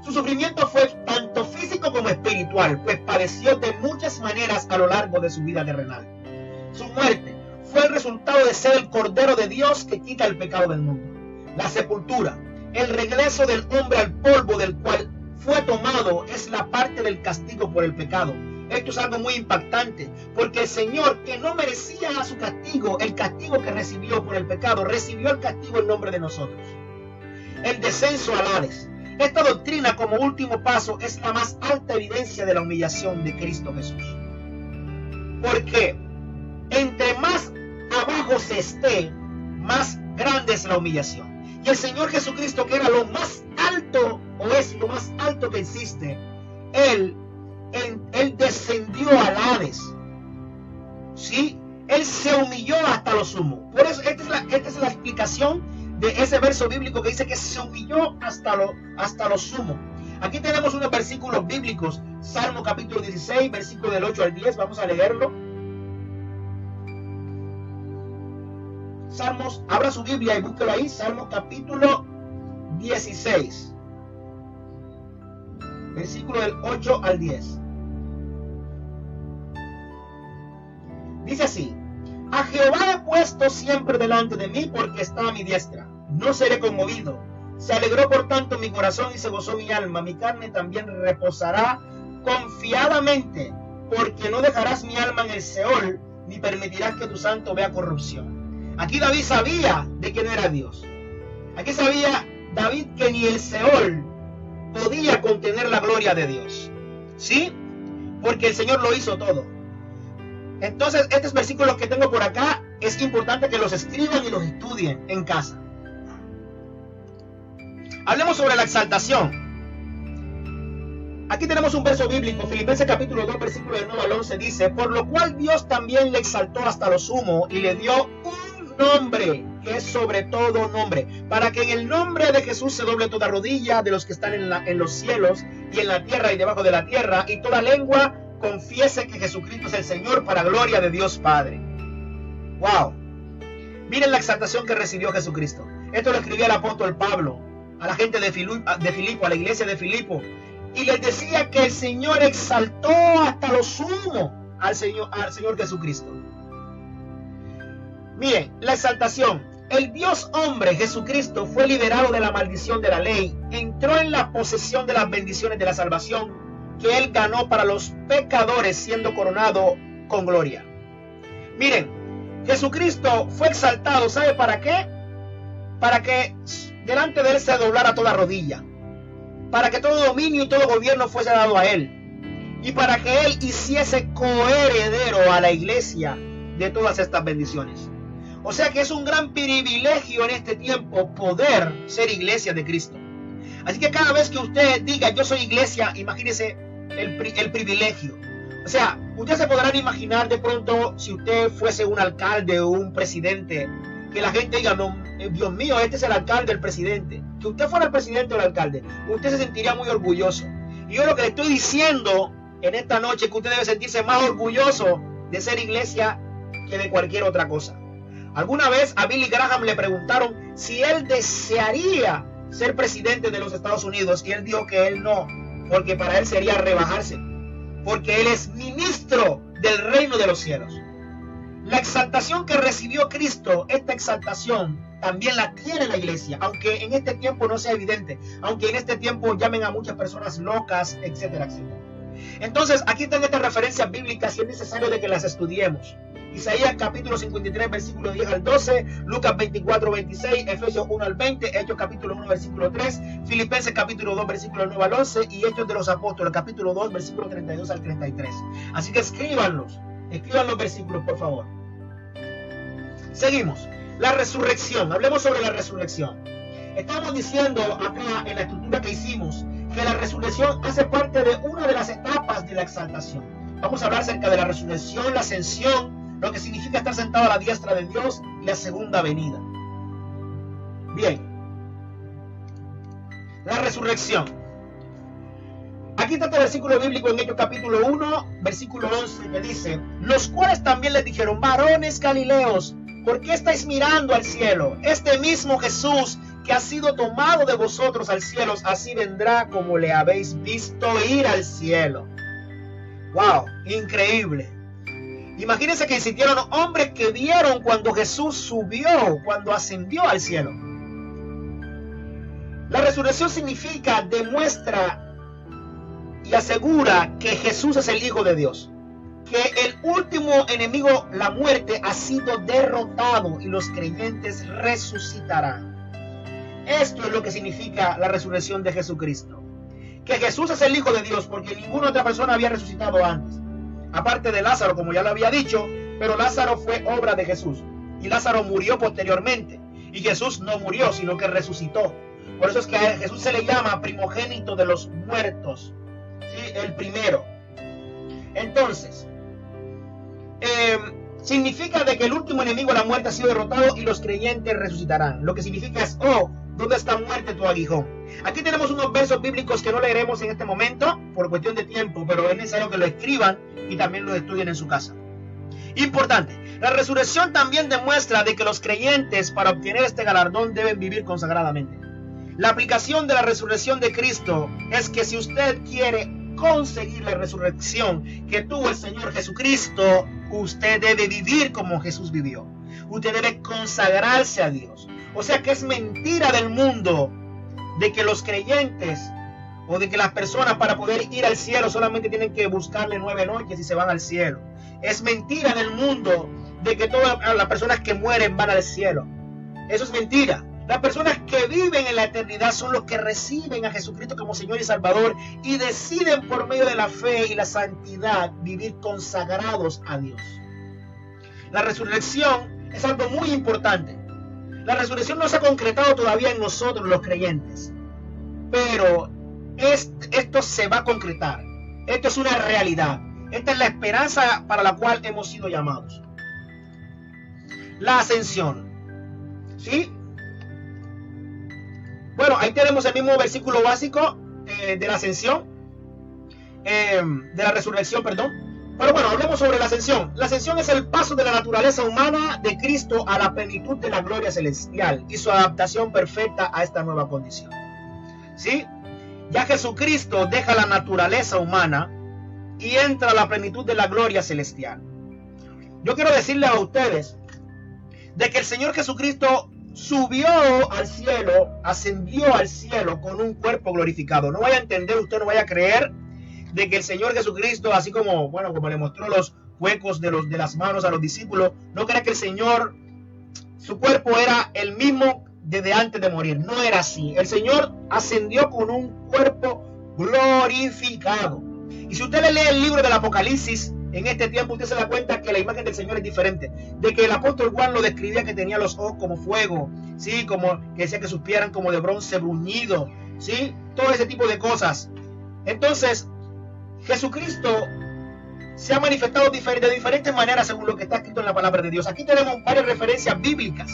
Su sufrimiento fue tanto físico como espiritual, pues padeció de muchas maneras a lo largo de su vida terrenal. Su muerte fue el resultado de ser el Cordero de Dios que quita el pecado del mundo. La sepultura, el regreso del hombre al polvo del cual fue tomado, es la parte del castigo por el pecado. Esto es algo muy impactante, porque el Señor, que no merecía su castigo, el castigo que recibió por el pecado, recibió el castigo en nombre de nosotros. El descenso al Hades. Esta doctrina, como último paso, es la más alta evidencia de la humillación de Cristo Jesús. Porque entre más abajo se esté, más grande es la humillación. Y el Señor Jesucristo, que era lo más alto, o es lo más alto que existe, Él descendió al Hades. ¿Sí? Él se humilló hasta lo sumo. Por eso esta es la explicación de ese verso bíblico que dice que se humilló hasta lo sumo. Aquí tenemos unos versículos bíblicos. Salmo capítulo 16, versículo del 8 al 10. Vamos a leerlo. Salmos, abra su Biblia y búsquelo ahí. Salmo capítulo 16. Versículo del 8 al 10. Dice así: a Jehová he puesto siempre delante de mí, porque está a mi diestra. No seré conmovido. Se alegró por tanto mi corazón y se gozó mi alma. Mi carne también reposará confiadamente, porque no dejarás mi alma en el Seol, ni permitirás que tu santo vea corrupción. Aquí David sabía de quién era Dios. Aquí sabía David que ni el Seol podía contener la gloria de Dios. ¿Sí? Porque el Señor lo hizo todo. Entonces, estos versículos que tengo por acá, es importante que los escriban y los estudien en casa. Hablemos sobre la exaltación. Aquí tenemos un verso bíblico, Filipenses capítulo 2, versículo del 9 al 11, dice: por lo cual Dios también le exaltó hasta lo sumo y le dio un nombre que es sobre todo nombre, para que en el nombre de Jesús se doble toda rodilla de los que están en los cielos y en la tierra y debajo de la tierra, y toda lengua confiese que Jesucristo es el Señor, para gloria de Dios Padre. Wow. Miren la exaltación que recibió Jesucristo. Esto lo escribía el apóstol Pablo a la gente de Filipo, a la iglesia de Filipo, y les decía que el Señor exaltó hasta lo sumo al Señor Jesucristo. Miren, la exaltación. El Dios hombre Jesucristo fue liberado de la maldición de la ley, entró en la posesión de las bendiciones de la salvación que Él ganó para los pecadores, siendo coronado con gloria. Miren, Jesucristo fue exaltado, ¿sabe para qué? Para que delante de Él se doblara toda rodilla, para que todo dominio y todo gobierno fuese dado a Él, y para que Él hiciese coheredero a la iglesia de todas estas bendiciones. O sea que es un gran privilegio en este tiempo poder ser iglesia de Cristo. Así que cada vez que usted diga yo soy iglesia, imagínese el privilegio. O sea, ustedes se podrán imaginar de pronto, si usted fuese un alcalde o un presidente, que la gente diga, no, Dios mío, este es el alcalde, el presidente. Que usted fuera el presidente o el alcalde, usted se sentiría muy orgulloso. Y yo lo que le estoy diciendo en esta noche es que usted debe sentirse más orgulloso de ser iglesia que de cualquier otra cosa. Alguna vez a Billy Graham le preguntaron si él desearía ser presidente de los Estados Unidos, y él dijo que él no, porque para él sería rebajarse, porque él es ministro del reino de los cielos. La exaltación que recibió Cristo, esta exaltación también la tiene la iglesia, aunque en este tiempo no sea evidente, aunque en este tiempo llamen a muchas personas locas, etcétera, etcétera. Entonces, aquí están estas referencias bíblicas y es necesario de que las estudiemos. Isaías capítulo 53, versículo 10 al 12, Lucas 24, 26, Efesios 1 al 20, Hechos capítulo 1, versículo 3, Filipenses capítulo 2, versículo 9 al 11 y Hechos de los Apóstoles capítulo 2, versículo 32 al 33. Así que escriban los versículos, por favor. Seguimos. La resurrección. Hablemos sobre la resurrección. Estamos diciendo acá en la estructura que hicimos que la resurrección hace parte de una de las etapas de la exaltación. Vamos a hablar acerca de la resurrección, la ascensión, lo que significa estar sentado a la diestra de Dios y la segunda venida. Bien. La resurrección. Aquí está este versículo bíblico en Hechos capítulo 1, versículo 11, que dice: los cuales también les dijeron, varones galileos, ¿por qué estáis mirando al cielo? Este mismo Jesús que ha sido tomado de vosotros al cielo, así vendrá como le habéis visto ir al cielo. ¡Wow! Increíble. Imagínense que existieron hombres que vieron cuando Jesús subió, cuando ascendió al cielo. La resurrección significa, demuestra y asegura que Jesús es el Hijo de Dios. Que el último enemigo, la muerte, ha sido derrotado y los creyentes resucitarán. Esto es lo que significa la resurrección de Jesucristo. Que Jesús es el Hijo de Dios porque ninguna otra persona había resucitado antes. Aparte de Lázaro, como ya lo había dicho, pero Lázaro fue obra de Jesús. Y Lázaro murió posteriormente. Y Jesús no murió, sino que resucitó. Por eso es que a Jesús se le llama primogénito de los muertos. ¿Sí? El primero. Entonces, significa de que el último enemigo, la muerte, ha sido derrotado y los creyentes resucitarán. Lo que significa es, oh, ¿dónde está muerte tu aguijón? Aquí tenemos unos versos bíblicos que no leeremos en este momento por cuestión de tiempo, pero es necesario que lo escriban y también lo estudien en su casa. Importante, la resurrección también demuestra de que los creyentes para obtener este galardón deben vivir consagradamente. La aplicación de la resurrección de Cristo es que si usted quiere conseguir la resurrección que tuvo el Señor Jesucristo, usted debe vivir como Jesús vivió. Usted debe consagrarse a Dios. O sea que es mentira del mundo de que los creyentes o de que las personas para poder ir al cielo solamente tienen que buscarle 9 noches y se van al cielo. Es mentira del mundo de que todas las personas que mueren van al cielo. Eso es mentira. Las personas que viven en la eternidad son los que reciben a Jesucristo como Señor y Salvador y deciden por medio de la fe y la santidad vivir consagrados a Dios. La resurrección es algo muy importante. La resurrección no se ha concretado todavía en nosotros los creyentes, pero esto se va a concretar. Esto es una realidad. Esta es la esperanza para la cual hemos sido llamados. La ascensión. ¿Sí? Bueno, ahí tenemos el mismo versículo básico de la ascensión, de la resurrección, perdón. Pero bueno, hablemos sobre la ascensión. La ascensión es el paso de la naturaleza humana de Cristo a la plenitud de la gloria celestial y su adaptación perfecta a esta nueva condición. ¿Sí? Ya Jesucristo deja la naturaleza humana y entra a la plenitud de la gloria celestial. Yo quiero decirles a ustedes de que el Señor Jesucristo subió al cielo, ascendió al cielo con un cuerpo glorificado. No vaya a entender, usted no vaya a creer de que el Señor Jesucristo, así como, bueno, como le mostró los huecos de las manos a los discípulos, no crea que el Señor, su cuerpo era el mismo desde antes de morir. No era así. El Señor ascendió con un cuerpo glorificado. Y si usted le lee el libro del Apocalipsis, en este tiempo usted se da cuenta que la imagen del Señor es diferente. De que el apóstol Juan lo describía que tenía los ojos como fuego, ¿sí? Como que decía que sus pies eran como de bronce bruñido, ¿sí? Todo ese tipo de cosas. Entonces, Jesucristo se ha manifestado de diferentes maneras según lo que está escrito en la palabra de Dios. Aquí tenemos varias referencias bíblicas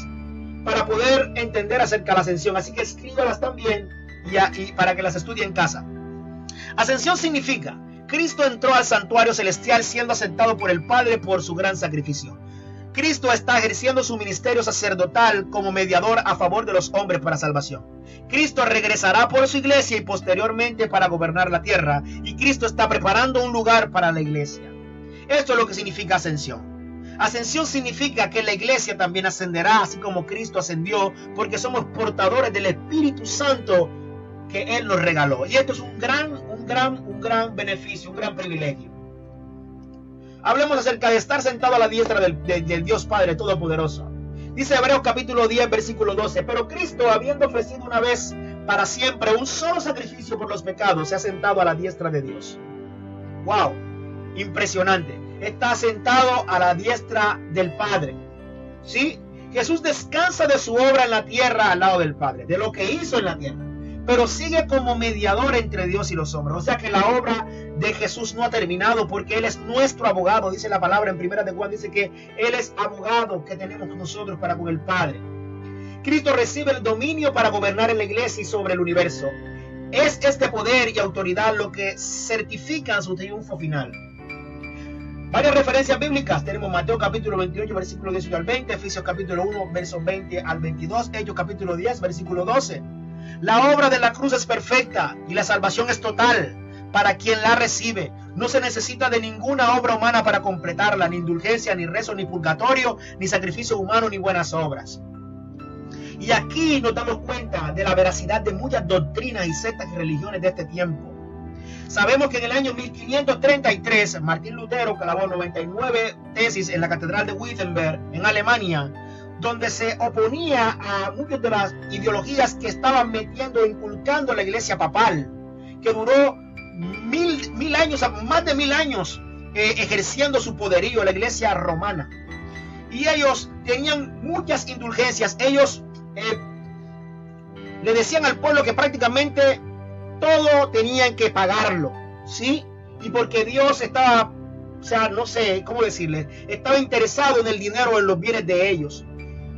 para poder entender acerca de la ascensión. Así que escríbalas también y para que las estudie en casa. Ascensión significa: Cristo entró al santuario celestial siendo aceptado por el Padre por su gran sacrificio. Cristo está ejerciendo su ministerio sacerdotal como mediador a favor de los hombres para salvación. Cristo regresará por su iglesia y posteriormente para gobernar la tierra. Y Cristo está preparando un lugar para la iglesia. Esto es lo que significa ascensión. Ascensión significa que la iglesia también ascenderá, así como Cristo ascendió, porque somos portadores del Espíritu Santo que Él nos regaló. Y esto es un gran beneficio, un gran privilegio. Hablemos acerca de estar sentado a la diestra del Dios Padre Todopoderoso. Dice Hebreos capítulo 10, versículo 12. Pero Cristo, habiendo ofrecido una vez para siempre un solo sacrificio por los pecados, se ha sentado a la diestra de Dios. ¡Wow! Impresionante. Está sentado a la diestra del Padre. ¿Sí? Jesús descansa de su obra en la tierra al lado del Padre, de lo que hizo en la tierra. Pero sigue como mediador entre Dios y los hombres. O sea que la obra de Jesús no ha terminado, porque Él es nuestro abogado. Dice la palabra en 1 de Juan, dice que Él es abogado que tenemos nosotros para con el Padre. Cristo recibe el dominio para gobernar en la iglesia y sobre el universo. Es este poder y autoridad lo que certifican su triunfo final. Varias referencias bíblicas. Tenemos Mateo capítulo 28, versículo 18 al 20, Efesios capítulo 1, versos 20 al 22, Hechos capítulo 10, versículo 12. La obra de la cruz es perfecta y la salvación es total para quien la recibe. No se necesita de ninguna obra humana para completarla, ni indulgencia, ni rezo, ni purgatorio, ni sacrificio humano, ni buenas obras. Y aquí nos damos cuenta de la veracidad de muchas doctrinas y sectas y religiones de este tiempo. Sabemos que en el año 1533 Martín Lutero clavó 99 tesis en la catedral de Wittenberg, en Alemania, donde se oponía a muchas de las ideologías que estaban metiendo e inculcando la iglesia papal, que duró mil años, más de 1000 años, ejerciendo su poderío, la iglesia romana. Y ellos tenían muchas indulgencias. Ellos le decían al pueblo que prácticamente todo tenían que pagarlo, ¿sí? Y porque Dios estaba, o sea, no sé cómo decirle, estaba interesado en el dinero, en los bienes de ellos.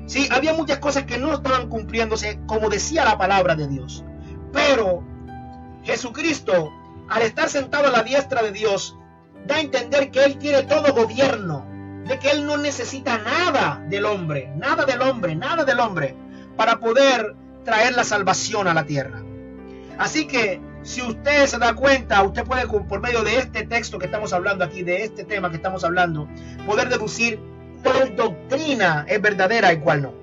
Sí, había muchas cosas que no estaban cumpliéndose como decía la palabra de Dios. Pero Jesucristo, al estar sentado a la diestra de Dios, da a entender que Él tiene todo gobierno, de que Él no necesita nada del hombre, para poder traer la salvación a la tierra. Así que, si usted se da cuenta, usted puede, por medio de este texto que estamos hablando aquí, de este tema que estamos hablando, poder deducir cuál doctrina es verdadera y cuál no.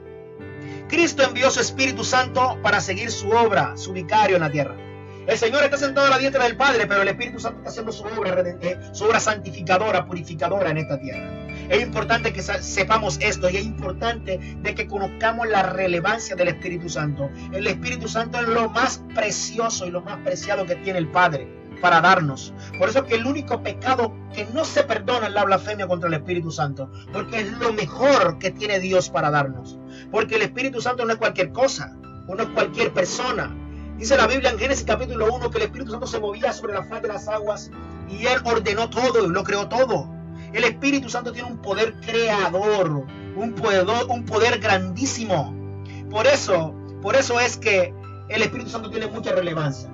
Cristo envió su Espíritu Santo para seguir su obra, su vicario en la tierra. El Señor está sentado a la diestra del Padre, pero el Espíritu Santo está haciendo su obra santificadora, purificadora en esta tierra. Es importante que sepamos esto, y es importante de que conozcamos la relevancia del Espíritu Santo. El Espíritu Santo es lo más precioso y lo más preciado que tiene el Padre para darnos. Por eso es que el único pecado que no se perdona es la blasfemia contra el Espíritu Santo, porque es lo mejor que tiene Dios para darnos. Porque el Espíritu Santo no es cualquier cosa, no es cualquier persona. Dice la Biblia en Génesis capítulo 1 que el Espíritu Santo se movía sobre la faz de las aguas y Él ordenó todo y lo creó todo. El Espíritu Santo tiene un poder creador, un poder grandísimo. Por eso es que el Espíritu Santo tiene mucha relevancia.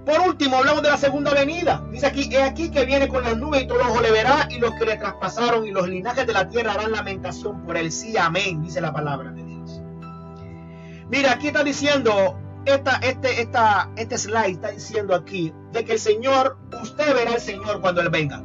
Por último, hablamos de la segunda venida. Dice aquí, he aquí que viene con las nubes y todo ojo le verá, y los que le traspasaron y los linajes de la tierra harán lamentación por él. Sí, amén, dice la palabra de Dios. Mira, aquí está diciendo, este slide está diciendo aquí, de que el Señor, usted verá al Señor cuando Él venga.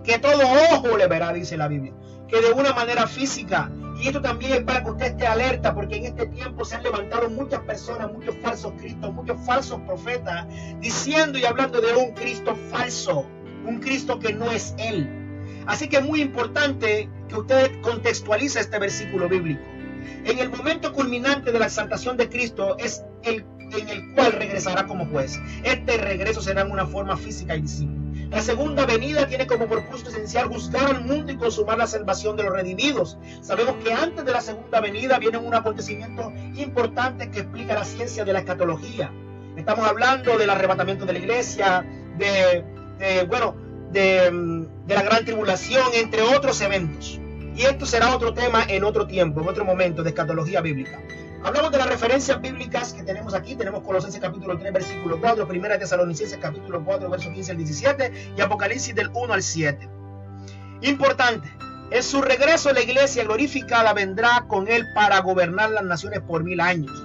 Que todo ojo le verá, dice la Biblia. Que de una manera física. Y esto también es para que usted esté alerta, porque en este tiempo se han levantado muchas personas, muchos falsos cristos, muchos falsos profetas, diciendo y hablando de un Cristo falso, un Cristo que no es Él. Así que es muy importante que usted contextualice este versículo bíblico. En el momento culminante de la exaltación de Cristo es en el cual regresará como juez. Este regreso será en una forma física y visible. La segunda venida tiene como propósito esencial juzgar al mundo y consumar la salvación de los redimidos. Sabemos que antes de la segunda venida viene un acontecimiento importante que explica la ciencia de la escatología. Estamos hablando del arrebatamiento de la iglesia, de la gran tribulación, entre otros eventos. Y esto será otro tema en otro tiempo, en otro momento de escatología bíblica. Hablamos de las referencias bíblicas que tenemos aquí. Tenemos Colosenses capítulo 3, versículo 4, Primera Tesalonicenses capítulo 4, verso 15 al 17 y Apocalipsis del 1 al 7. Importante, en su regreso la iglesia glorificada vendrá con él para gobernar las naciones por 1000 años.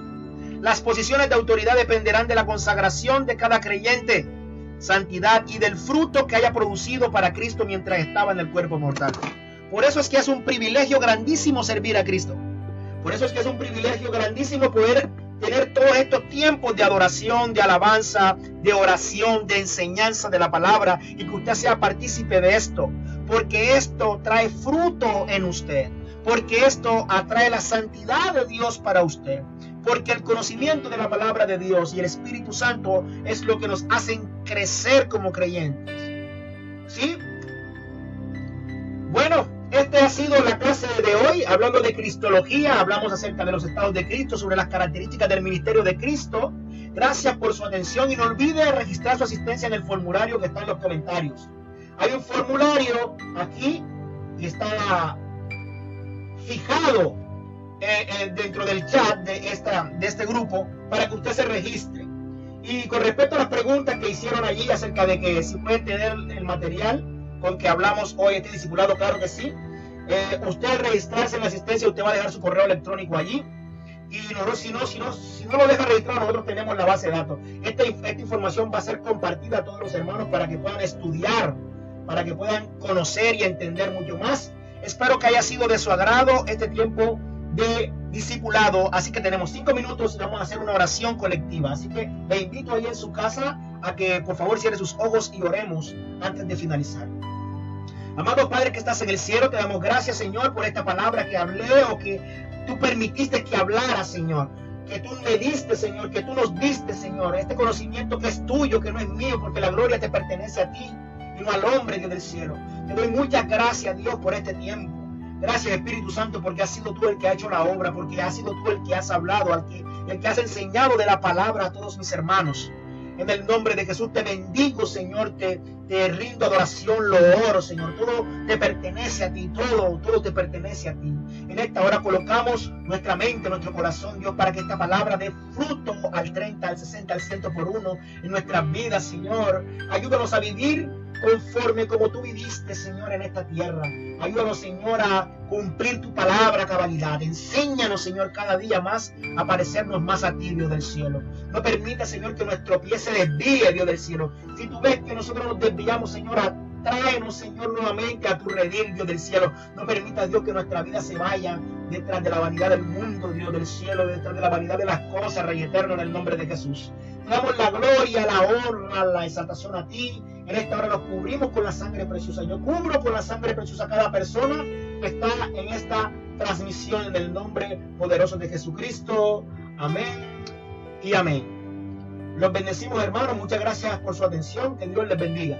Las posiciones de autoridad dependerán de la consagración de cada creyente, santidad y del fruto que haya producido para Cristo mientras estaba en el cuerpo mortal. Por eso es que es un privilegio grandísimo servir a Cristo. Por eso es que es un privilegio grandísimo poder tener todos estos tiempos de adoración, de alabanza, de oración, de enseñanza de la palabra, y que usted sea partícipe de esto, porque esto trae fruto en usted, porque esto atrae la santidad de Dios para usted, porque el conocimiento de la palabra de Dios y el Espíritu Santo es lo que nos hacen crecer como creyentes. ¿Sí? Bueno, esta ha sido la clase de hoy, hablando de Cristología. Hablamos acerca de los estados de Cristo, sobre las características del ministerio de Cristo. Gracias por su atención y no olvide registrar su asistencia en el formulario que está en los comentarios. Hay un formulario aquí que está fijado dentro del chat de este grupo para que usted se registre. Y con respecto a las preguntas que hicieron allí acerca de que si puede tener el material con que hablamos hoy, este discipulado, claro que sí. Usted al registrarse en la asistencia, usted va a dejar su correo electrónico allí. Y nosotros, si no lo deja registrado, nosotros tenemos la base de datos. Esta información va a ser compartida a todos los hermanos para que puedan estudiar, para que puedan conocer y entender mucho más. Espero que haya sido de su agrado este tiempo de discipulado. Así que tenemos 5 minutos y vamos a hacer una oración colectiva. Así que le invito ahí en su casa a que por favor cierre sus ojos y oremos antes de finalizar. Amado Padre que estás en el cielo, te damos gracias, Señor, por esta palabra que hablé o que tú permitiste que hablara, Señor. Que tú me diste, Señor, que tú nos diste, Señor. Este conocimiento que es tuyo, que no es mío, porque la gloria te pertenece a ti y no al hombre, Dios del cielo. Te doy muchas gracias, Dios, por este tiempo. Gracias, Espíritu Santo, porque has sido tú el que ha hecho la obra, porque has sido tú el que has hablado, el que has enseñado de la palabra a todos mis hermanos. En el nombre de Jesús te bendigo, Señor. Te rindo adoración, lo oro, Señor. Todo te pertenece a ti, todo te pertenece a ti. En esta hora colocamos nuestra mente, nuestro corazón, Dios, para que esta palabra dé fruto al 30, al 60, al 100 por uno en nuestras vidas, Señor. Ayúdanos a vivir conforme como tú viviste, Señor, en esta tierra. Ayúdanos, Señor, a cumplir tu palabra a cabalidad. Enséñanos, Señor, cada día más a parecernos más a ti, Dios del cielo. No permita, Señor, que nuestro pie se desvíe, Dios del cielo. Si tú ves que nosotros nos desviamos, Señor, tráenos, Señor, nuevamente a tu redil, Dios del cielo. No permita, Dios, que nuestra vida se vaya detrás de la vanidad del mundo, Dios del cielo, detrás de la vanidad de las cosas, Rey eterno, en el nombre de Jesús. Te damos la gloria, la honra, la exaltación a ti. En esta hora nos cubrimos con la sangre preciosa. Yo cubro con la sangre preciosa a cada persona que está en esta transmisión en el nombre poderoso de Jesucristo. Amén y amén. Los bendecimos, hermanos. Muchas gracias por su atención. Que Dios les bendiga.